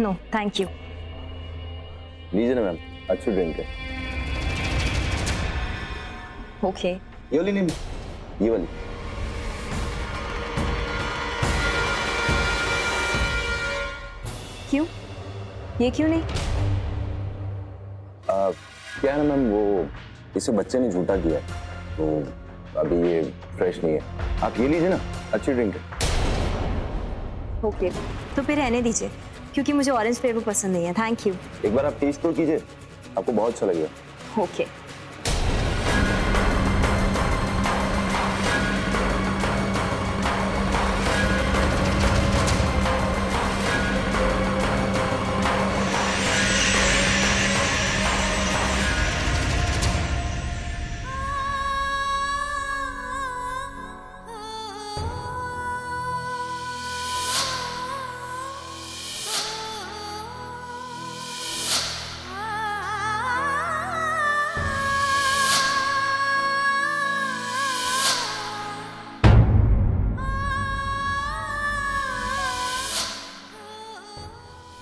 No thank you. लीजिए ना ma'am, अच्छी ड्रिंक है। ओके ये वाली नहीं, ये वाली। क्यों? ये क्यों नहीं? क्या है ना मैम, वो इसे बच्चे ने झूठा किया तो अभी ये फ्रेश नहीं है। आप ये लीजिए ना, अच्छी ड्रिंक है। ओके तो फिर रहने दीजिए, क्योंकि मुझे ऑरेंज फ्लेवर पसंद नहीं है। Thank you. एक बार आप टेस्ट तो कीजिए, आपको बहुत अच्छा लगेगा। ओके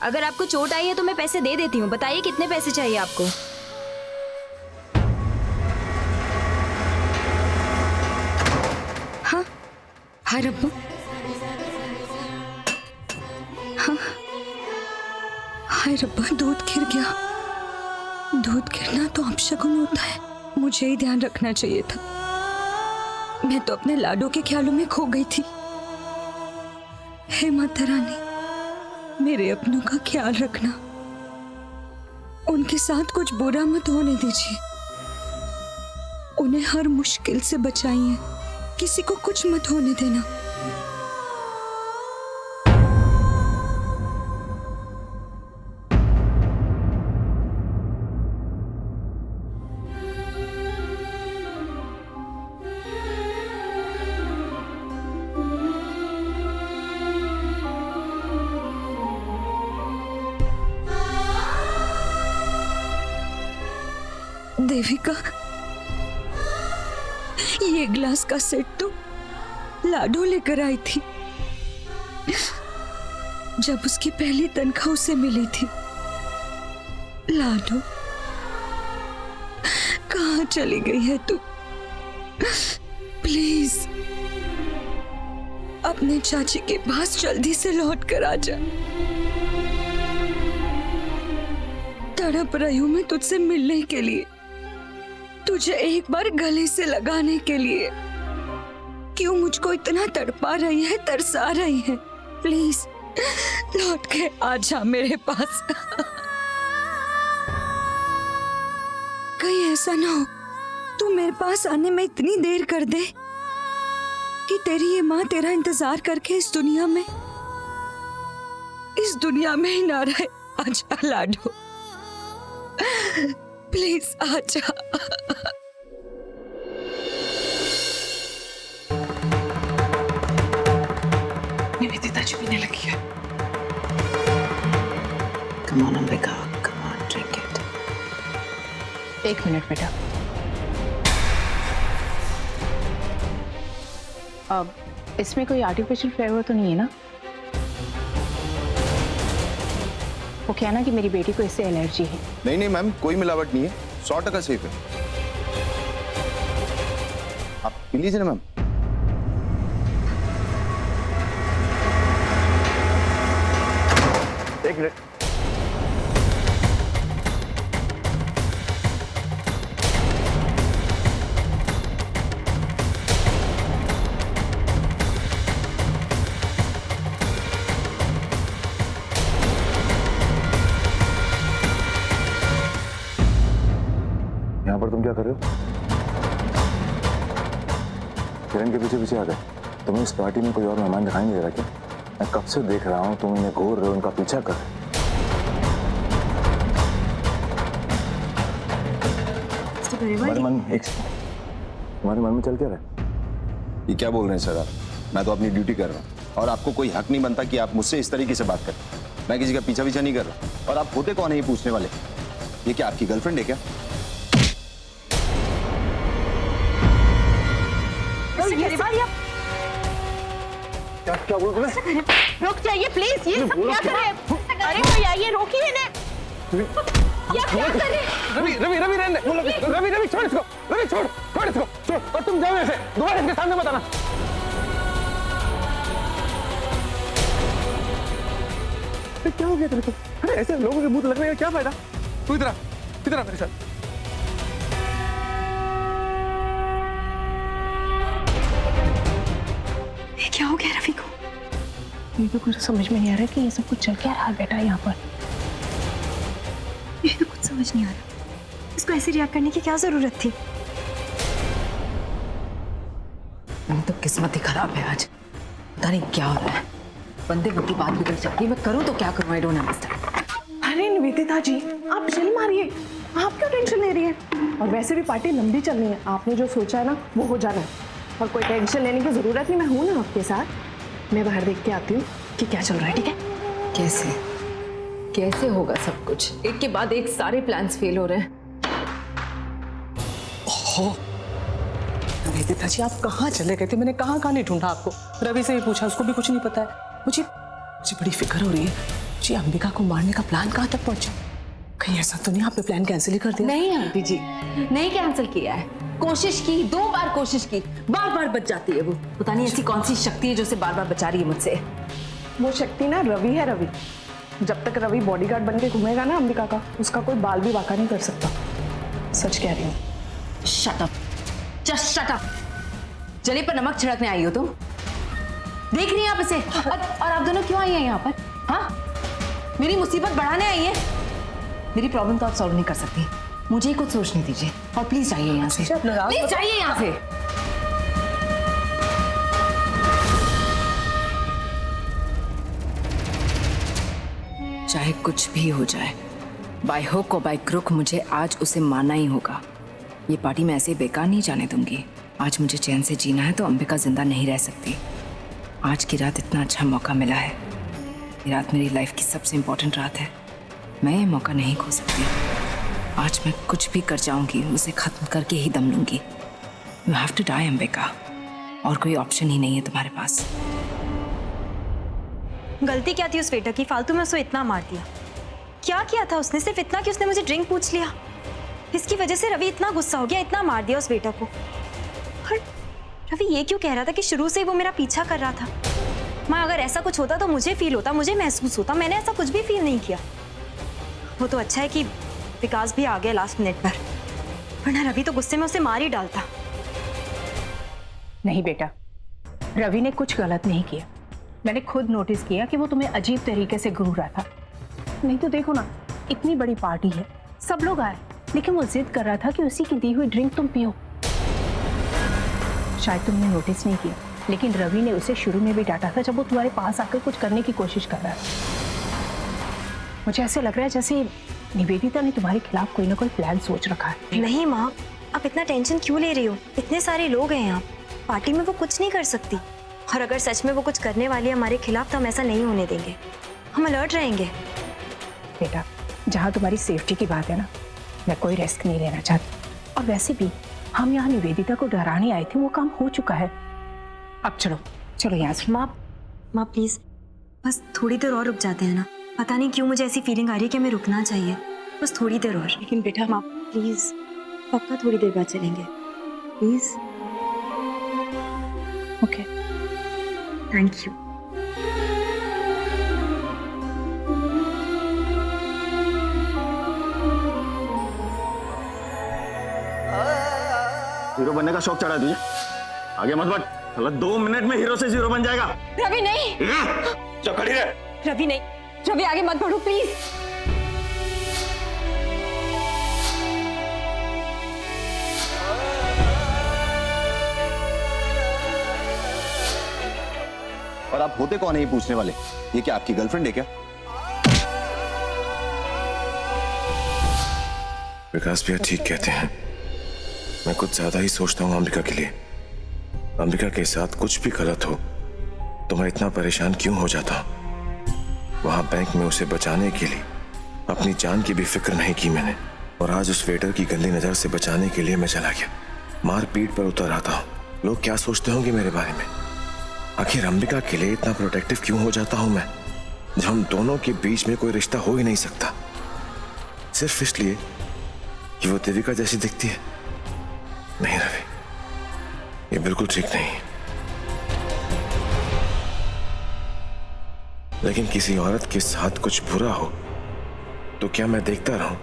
अगर आपको चोट आई है तो मैं पैसे दे देती हूँ। बताइए कितने पैसे चाहिए आपको? हाँ हाय रब्बा, हाँ हाय रब्बा, दूध गिर गया। दूध गिरना तो अपशगुन होता है, मुझे ही ध्यान रखना चाहिए था। मैं तो अपने लाडो के ख्यालों में खो गई थी। हे माता रानी, मेरे अपनों का ख्याल रखना, उनके साथ कुछ बुरा मत होने दीजिए। उन्हें हर मुश्किल से बचाइए, किसी को कुछ मत होने देना। देविका, ये ग्लास का सेट तो लाडो लेकर आई थी जब उसकी पहली तनख्वाह उसे मिली थी। लाडो, कहाँ चली गई है तू? प्लीज अपने चाची के पास जल्दी से लौट कर आ जा। तड़प रही हूं मैं तुझसे मिलने के लिए, तुझे एक बार गले से लगाने के लिए। क्यों मुझको इतना तड़पा रही है, तरसा रही है? प्लीज लौट के आ जा मेरे पास। कहीं ऐसा ना हो तू मेरे पास आने में इतनी देर कर दे कि तेरी ये माँ तेरा इंतजार करके इस दुनिया में ही ना रहे। आजा लाडो, प्लीज आजा। निवेदिता जी पीने लगी है। Come on Ambika, come on, drink it. एक मिनट बेटा। अब इसमें कोई आर्टिफिशियल फ्लेवर तो नहीं है ना? वो क्या ना कि मेरी बेटी को इससे एलर्जी है। नहीं नहीं मैम, कोई मिलावट नहीं है, 100% सेफ है। आप पी लीजिए ना मैम। एक मिनट। यहाँ पर तुम क्या कर रहे हो? किरण के पीछे पीछे आ गए। तुम्हें इस पार्टी में कोई और मेहमान दिखाई नहीं दे रहा क्या? मैं कब से देख रहा हूँ, तुम इन्हें घूर रहे हो, उनका पीछा कर रहे हो। तुम्हारे मन में चल क्या रहा है? ये क्या बोल रहे हैं सर आप? मैं तो अपनी ड्यूटी कर रहा हूँ और आपको कोई हक नहीं बनता कि आप मुझसे इस तरीके से बात करें। मैं किसी का पीछा पीछा नहीं कर रहा। और आप होते कौन है ये पूछने वाले? ये क्या आपकी गर्लफ्रेंड है क्या? क्या बोल रहे हैं? रुक जाइए प्लीज, ये सब क्या कर रहे हैं? अरे कोई आइए, रोकिए इन्हें। क्या कर रहे हैं? रवि रवि रवि रहने दे। रवि रवि छोड़ इसको, रवि छोड़ इसको, छोड़। और तुम जाओ ऐसे, दोबारा इसके सामने मत आना। क्या हो गया तेरे को? अरे ऐसे लोगों के मुंह लगने का क्या फायदा? तू इधर आ मेरे साथ। क्या हो गया रवि को? ये तो कुछ समझ में नहीं आ रहा कि ये सब कुछ चल क्या रहा है बेटा यहाँ पर। मुझे तो कुछ समझ नहीं आ रहा, इसको ऐसे रिएक्ट करने की क्या जरूरत थी? मेरी तो किस्मत ही खराब है आज, पता नहीं क्या हो रहा है। बंदे की बात बिगड़ सकती है, मैं करूँ तो क्या करूँ? I don't understand. अरे निवेदिता जी, आप चिल मारिए, आप क्यों टेंशन ले रही हैं? और वैसे भी पार्टी लंबी चलनी है, आपने जो सोचा है ना वो हो जाना है, और कोई टेंशन लेने की जरूरत नहीं। मैं हूं ना आपके साथ। मैं बाहर देख के आती हूँ कि क्या चल रहा है, ठीक है? कैसे होगा सब कुछ? एक के बाद एक सारे प्लान्स फेल हो रहे हैं। निवेदिता जी, आप कहाँ चले गए थे? मैंने कहाँ नहीं ढूंढा आपको। रवि से भी पूछा, उसको भी कुछ नहीं पता है। मुझे बड़ी फिक्र हो रही है जी, अंबिका को मारने का प्लान कहाँ तक पहुंचा? कहीं ऐसा तो नहीं आपने प्लान कैंसिल ही कर दिया? नहीं आंटी जी, नहीं कैंसिल किया है। कोशिश की, 2 बार कोशिश की, बार बच जाती है वो। पता नहीं ऐसी कौन सी शक्ति है जो उसे बार बचा रही है मुझसे। वो शक्ति ना रवि है। रवि, जब तक रवि बॉडीगार्ड बन के घूमेगा ना अंबिका का, उसका कोई बाल भी वाका नहीं कर सकता। सच कह रही हूँ। Shut up, just shut up. जले पर नमक छिड़कने आई हो तुम? देख रही हैं आप इसे? और आप दोनों क्यों आई हैं यहाँ पर? हाँ, मेरी मुसीबत बढ़ाने आई है? मेरी प्रॉब्लम तो आप सॉल्व नहीं कर सकती, मुझे कुछ सोचने दीजिए। और प्लीज जाइए यहाँ से, प्लीज जाइए यहाँ से। चाहे कुछ भी हो जाए, बाय हुक और बाय क्रुक, मुझे आज उसे मानना ही होगा। ये पार्टी मैं ऐसे बेकार नहीं जाने दूंगी। आज मुझे चैन से जीना है तो अंबिका जिंदा नहीं रह सकती। आज की रात इतना अच्छा मौका मिला है, ये रात मेरी लाइफ की सबसे इम्पोर्टेंट रात है। मैं ये मौका नहीं खो सकती। आज मैं कुछ भी कर जाऊंगी, उसे खत्म करके ही दम लूंगी। You have to die Ambika, और कोई ऑप्शन ही नहीं है तुम्हारे पास। गलती क्या थी उस वेटर की? फालतू में उसको इतना मार दिया। क्या किया था उसने? सिर्फ इतना कि उसने मुझे ड्रिंक पूछ लिया। इसकी वजह से रवि इतना गुस्सा हो गया, इतना मार दिया उस वेटर को। और रवि ये क्यों कह रहा था कि शुरू से वो मेरा पीछा कर रहा था? माँ, अगर ऐसा कुछ होता तो मुझे फील होता, मुझे महसूस होता। मैंने ऐसा कुछ भी फील नहीं किया। वो तो अच्छा है कि विकास भी आ गया लास्ट मिनट पर, वरना रवि तो गुस्से में उसे मार ही डालता। नहीं बेटा, रवि ने कुछ गलत नहीं किया। मैंने खुद नोटिस किया कि वो तुम्हें अजीब तरीके से घूर रहा था। नहीं तो देखो ना, इतनी बड़ी पार्टी है, सब लोग आए, लेकिन वो जिद कर रहा था कि उसी की दी हुई ड्रिंक तुम पियो। शायद तुमने नोटिस नहीं किया, लेकिन रवि ने उसे शुरू में भी डांटा था जब वो तुम्हारे पास आकर कुछ करने की कोशिश कर रहा है। मुझे ऐसे लग रहा है जैसे निवेदिता ने तुम्हारे खिलाफ कोई ना कोई प्लान सोच रखा है। नहीं माँ, आप इतना टेंशन क्यों ले रही हो? इतने सारे लोग हैं यहाँ, पार्टी में वो कुछ नहीं कर सकती। और अगर सच में वो कुछ करने वाली है हमारे खिलाफ तो हम ऐसा नहीं होने देंगे, हम अलर्ट रहेंगे। बेटा, जहाँ तुम्हारी सेफ्टी की बात है ना, मैं कोई रिस्क नहीं लेना चाहती। और वैसे भी हम यहाँ निवेदिता को डराने आए थे, वो काम हो चुका है। अब चलो चलो यहाँ से। माँ प्लीज, बस थोड़ी देर और रुक जाते हैं ना। पता नहीं क्यों मुझे ऐसी फीलिंग आ रही है कि हमें रुकना चाहिए, बस थोड़ी देर और। लेकिन बेटा, माँ प्लीज, पक्का थोड़ी देर बाद चलेंगे, please. Okay, thank you. Hero बनने का शौक चढ़ा तुझे? आगे मत बढ़, साला 2 मिनट में हीरो से जीरो बन जाएगा। रवि नहीं, चुप खड़ी रह। रवि नहीं, रवि आगे मत बढ़ो प्लीज। और आप होते कौन है ये पूछने वाले? ये क्या आपकी गर्लफ्रेंड है क्या? विकास भैया ठीक कहते हैं, मैं कुछ ज्यादा ही सोचता हूँ अंबिका के लिए। अंबिका के साथ कुछ भी गलत हो तो मैं इतना परेशान क्यों हो जाता हूँ। वहां बैंक में उसे बचाने के लिए अपनी जान की भी फिक्र नहीं की मैंने, और आज उस वेटर की गंदी नजर से बचाने के लिए मैं चला गया। मार पीट पर उतर आता हूँ। लोग क्या सोचते होंगे मेरे बारे में? आखिर अंबिका के लिए इतना प्रोटेक्टिव क्यों हो जाता हूं मैं? जब हम दोनों के बीच में कोई रिश्ता हो ही नहीं सकता, सिर्फ इसलिए कि वो देविका जैसी दिखती है। नहीं रवि, ये बिल्कुल ठीक नहीं है। लेकिन किसी औरत के साथ कुछ बुरा हो तो क्या मैं देखता रहूं?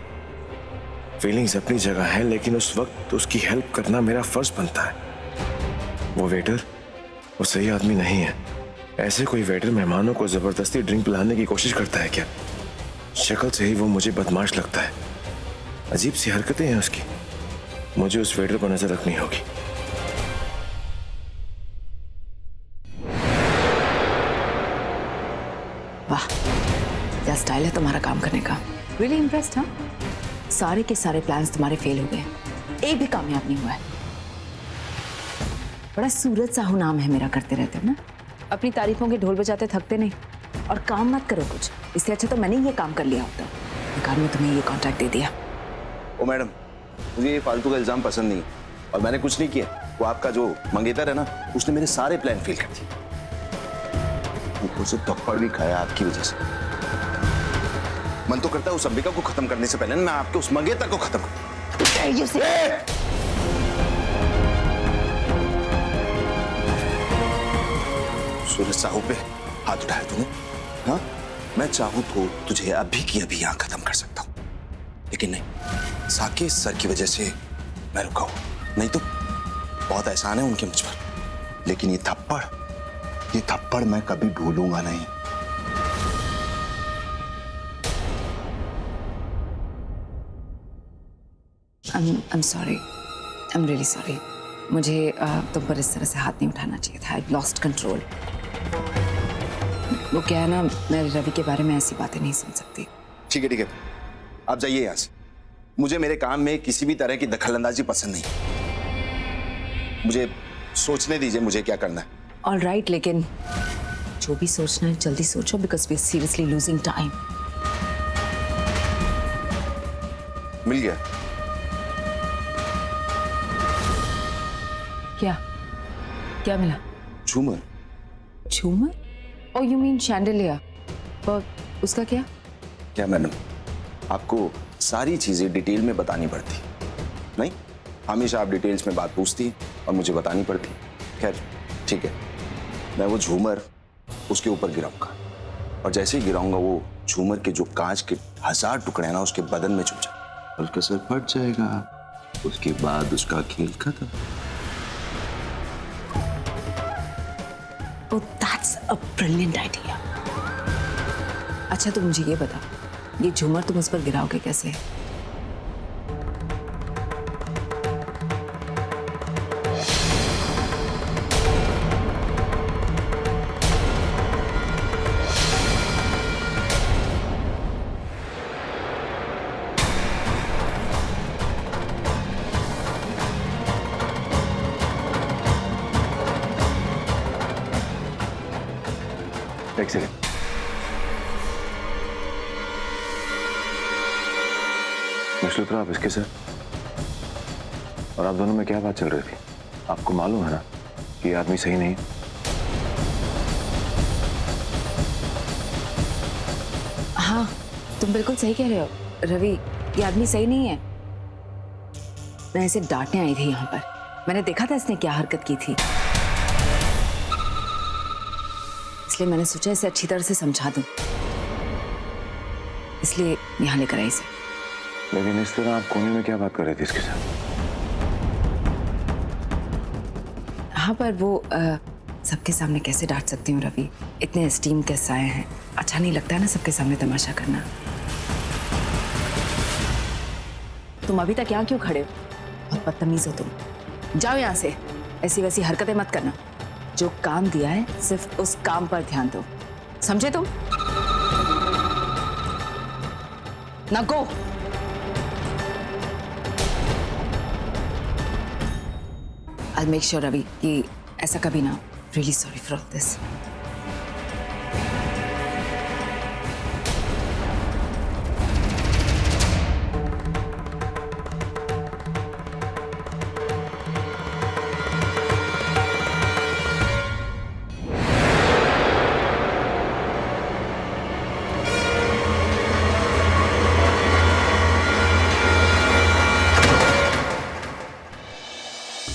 फीलिंग्स अपनी जगह है, लेकिन उस वक्त उसकी हेल्प करना मेरा फर्ज बनता है। वो वेटर वो सही आदमी नहीं है। ऐसे कोई वेटर मेहमानों को जबरदस्ती ड्रिंक पिलाने की कोशिश करता है क्या? शक्ल से ही वो मुझे बदमाश लगता है। अजीब सी हरकतें हैं उसकी। मुझे उस वेटर पर नजर रखनी होगी। वाह, क्या स्टाइल है तुम्हारा काम करने का। Really impressed. हाँ, सारे के सारे प्लान्स तुम्हारे फेल हो गए, एक भी कामयाब नहीं हुआ है। बड़ा सूरज साहू नाम है मेरा, करते रहते हो ना। अपनी तारीफों के ढोल बजाते थकते नहीं, और काम मत करो कुछ। इससे अच्छा तो मैंने ये काम कर लिया होता। बेकार में तुम्हें ये कॉन्ट्रैक्ट दे दिया। ओ मैडम, मुझे ये फालतू का इल्जाम पसंद नहीं और मैंने कुछ नहीं किया। वो आपका जो मंगेतर है ना, उसने मेरे सारे प्लान फेल कर दिए। ऊपर से थप्पड़ भी खाया आपकी वजह से। मन तो करता है उस अंबिका को खत्म करने से पहले मैं आपके उस मंगेतर को खत्म करूं। सूरज साहू पे हाथ उठाया तूने? हाँ, मैं चाहूं तो तुझे अभी की अभी यहां खत्म कर सकता हूं, लेकिन नहीं, साकेत सर की वजह से मैं रुका हूं। नहीं तो बहुत एहसान है उनके मुझ पर, लेकिन ये थप्पड़ मैं कभी भूलूंगा नहीं। I'm sorry. I'm really sorry. मुझे तुम पर इस तरह से हाथ नहीं उठाना चाहिए था। I lost control. वो क्या है ना, मैं रवि के बारे में ऐसी बातें नहीं सुन सकती। ठीक है, आप जाइए यहाँ से। मुझे मेरे काम में किसी भी तरह की दखलंदाजी पसंद नहीं। मुझे सोचने दीजिए मुझे क्या करना है। All right, लेकिन जो भी सोचना है जल्दी सोचो, because we're seriously losing time. मिल गया। क्या मिला? झूमर। झूमर? Oh, you mean chandelier? और उसका क्या? क्या मैडम, आपको सारी चीजें डिटेल में बतानी पड़ती नहीं? हमेशा आप डिटेल्स में बात पूछती और मुझे बतानी पड़ती। खैर ठीक है, मैं वो झूमर उसके ऊपर गिराऊंगा, और जैसे ही गिराऊंगा वो झूमर के जो कांच के 1000 टुकड़े हैं ना उसके बदन में चुभ जाए, उसका सर फट जाएगा। उसके बाद उसका खेल खत्म। Oh, that's a brilliant idea. अच्छा, तुम मुझे ये बता, ये झूमर तुम उस पर गिराओगे कैसे? एक सेकंड। मुश्किल आप इसके साथ, और आप दोनों में क्या बात चल रही थी? आपको मालूम है ना कि ये आदमी सही नहीं है। हाँ, तुम बिल्कुल सही कह रहे हो रवि, ये आदमी सही नहीं है। मैं इसे डांटने आई थी यहाँ पर। मैंने देखा था इसने क्या हरकत की थी, इसलिए मैंने सोचा इसे अच्छी तरह से समझा दूं, इसलिए यहाँ लेकर आई इसे। लेकिन इस तरह आप कोने में क्या बात कर रहे थे इसके साथ? हाँ, पर वो सबके सामने कैसे डांट सकती हूँ रवि? इतने एस्टीम के साए हैं, अच्छा नहीं लगता है ना सबके सामने तमाशा करना। तुम अभी तक यहाँ क्यों खड़े हो? बहुत बदतमीज हो तुम। जाओ यहाँ से, ऐसी वैसी हरकतें मत करना। जो काम दिया है सिर्फ उस काम पर ध्यान दो, समझे तुम? ना गो। I'll make sure रवि कि ऐसा कभी ना। Really sorry for all this.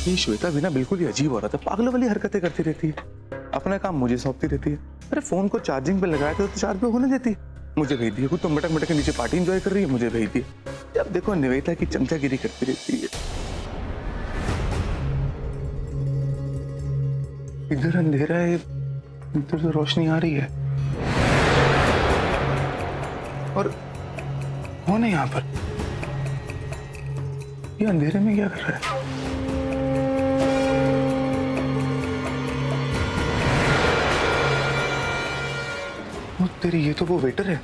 ये श्वेता भी ना बिल्कुल ही अजीब औरत है, पागलों वाली हरकतें करती रहती है, अपना काम मुझे सौंपती रहती है। अरे फोन को चार्जिंग पे लगाया था तो चार्ज पे होने देती, मुझे भेज दिया। खुद तो मटक मटक के नीचे पार्टी एंजॉय कर रही है, मुझे भेज दिया। जब देखो निवेदिता की चमचागिरी करती रहती है। इधर अंधेरा है, इधर तो रोशनी आ रही है। और कौन है यहाँ पर? ये अंधेरे में क्या कर रहा है? वो तेरी, ये तो वो वेटर है।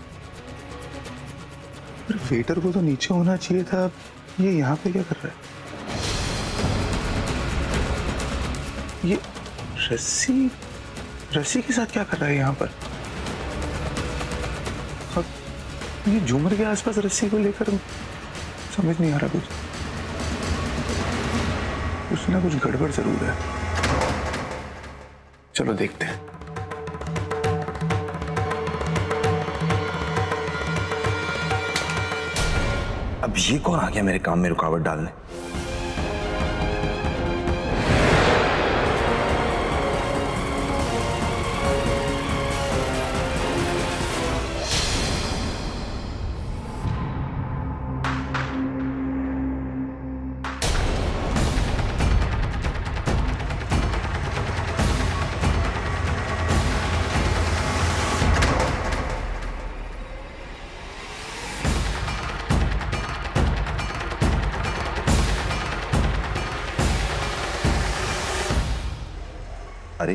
पर वेटर को तो नीचे होना चाहिए था, ये यहाँ पे क्या कर रहा है? ये रस्सी के साथ क्या कर रहा है यहाँ पर? और ये झूमर के आसपास रस्सी को लेकर समझ नहीं आ रहा कुछ ना कुछ गड़बड़ जरूर है। चलो देखते हैं। अब ये कौन आ गया मेरे काम में रुकावट डालने? अरे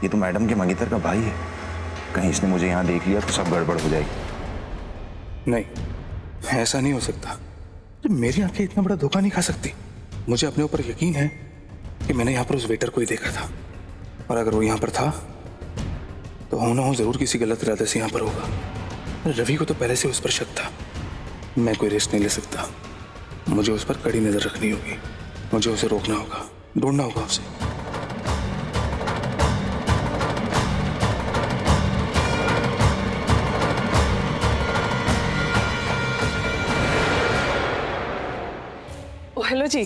ये तो मैडम के मंगेतर का भाई है, कहीं इसने मुझे यहाँ देख लिया तो सब गड़बड़ हो जाएगी। नहीं, ऐसा नहीं हो सकता। मेरी आंखें इतना बड़ा धोखा नहीं खा सकती। मुझे अपने ऊपर यकीन है कि मैंने यहाँ पर उस वेटर को ही देखा था, और अगर वो यहाँ पर था तो हो ना हो जरूर किसी गलत इरादे से यहाँ पर होगा। रवि को तो पहले से उस पर शक था। मैं कोई रिस्क नहीं ले सकता, मुझे उस पर कड़ी नजर रखनी होगी। मुझे उसे रोकना होगा, ढूंढना होगा उसे। हेलो जी।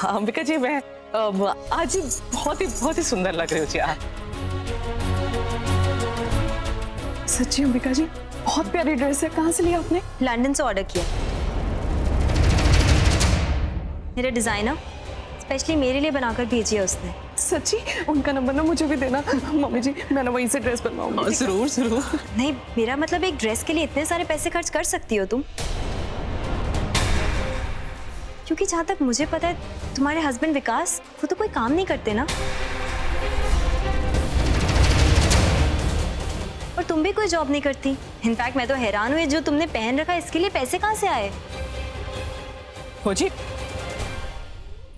अंबिका जी, मैं आज ही बहुत ही सुंदर लग रही हो जी आप। सच्ची अंबिका जी, बहुत प्यारी ड्रेस है। कहाँ से लिया आपने? लंदन से ऑर्डर किया। मेरे डिजाइनर स्पेशली मेरे लिए बनाकर भेजी है उसने। सच्ची? उनका नंबर ना मुझे भी देना। मम्मी जी, मैं ना वहीं से ड्रेस बनवाऊंगी। जरूर जरूर। नहीं, मेरा मतलब एक ड्रेस के लिए इतने सारे पैसे खर्च कर सकती हो तुम? क्योंकि जहां तक मुझे पता है तुम्हारे हस्बैंड विकास, वो तो कोई काम नहीं करते ना, और तुम भी कोई जॉब नहीं करती। इनफैक्ट मैं तो हैरान हुई, जो तुमने पहन रखा इसके लिए पैसे कहाँ से आए? हो जी,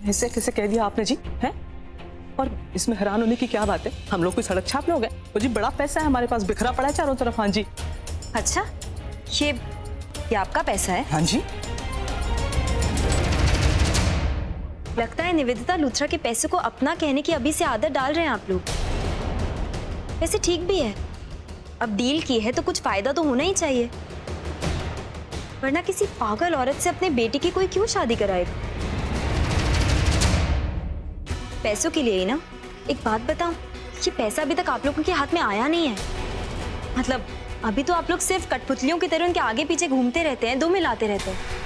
ऐसे कैसे कह दिया आपने जी, हैं? और इसमें हैरान होने की क्या बात है? हम लोग कोई सड़क छाप लोग हैं। हो जी, बड़ा पैसा है हमारे पास, बिखरा पड़ा है चारों तरफ। हाँ जी। अच्छा, ये आपका पैसा है? हाँ जी। लगता है निवेदिता लूथरा के पैसे को अपना कहने की अभी से आदत डाल रहे हैं आप लोग। वैसे ठीक भी है, अब डील की है तो कुछ फायदा तो होना ही चाहिए, वरना किसी पागल औरत से अपने बेटे की कोई क्यों शादी कराएगा? पैसों के लिए ही ना। एक बात बताऊं, ये पैसा अभी तक आप लोगों के हाथ में आया नहीं है। मतलब अभी तो आप लोग सिर्फ कठपुतलियों की तरह उनके आगे पीछे घूमते रहते हैं, दो मिलाते रहते हैं।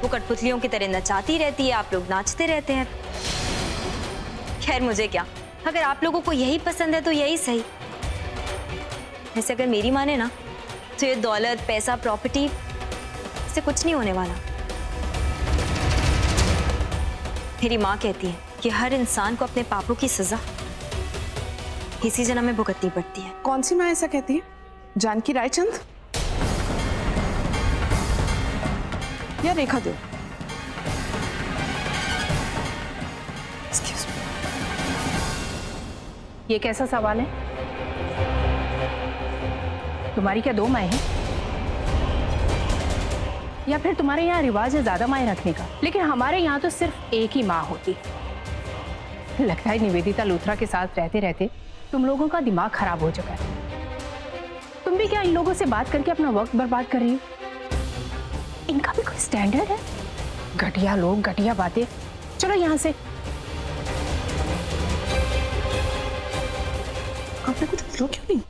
वो कठपुतलियों की तरह नचाती रहती है, आप लोग नाचते रहते हैं। खैर मुझे क्या, अगर आप लोगों को यही पसंद है तो यही सही। वैसे अगर मेरी माने ना तो ये दौलत, पैसा, प्रॉपर्टी, इससे कुछ नहीं होने वाला। मेरी माँ कहती है कि हर इंसान को अपने पापों की सजा इसी जन्म में भुगतनी पड़ती है। कौन सी माँ ऐसा कहती है? जानकी रायचंद या रेखा देव? ये कैसा सवाल है? तुम्हारी क्या दो माएँ हैं? या फिर तुम्हारे यहाँ रिवाज है ज्यादा माएँ रखने का? लेकिन हमारे यहाँ तो सिर्फ एक ही माँ होती। लगता है निवेदिता लूथरा के साथ रहते रहते तुम लोगों का दिमाग खराब हो चुका है। तुम भी क्या इन लोगों से बात करके अपना वक्त बर्बाद कर रही हो? इनका भी कोई स्टैंडर्ड है? घटिया लोग, घटिया बातें। चलो यहाँ से। आपने कुछ बोला क्यों नहीं?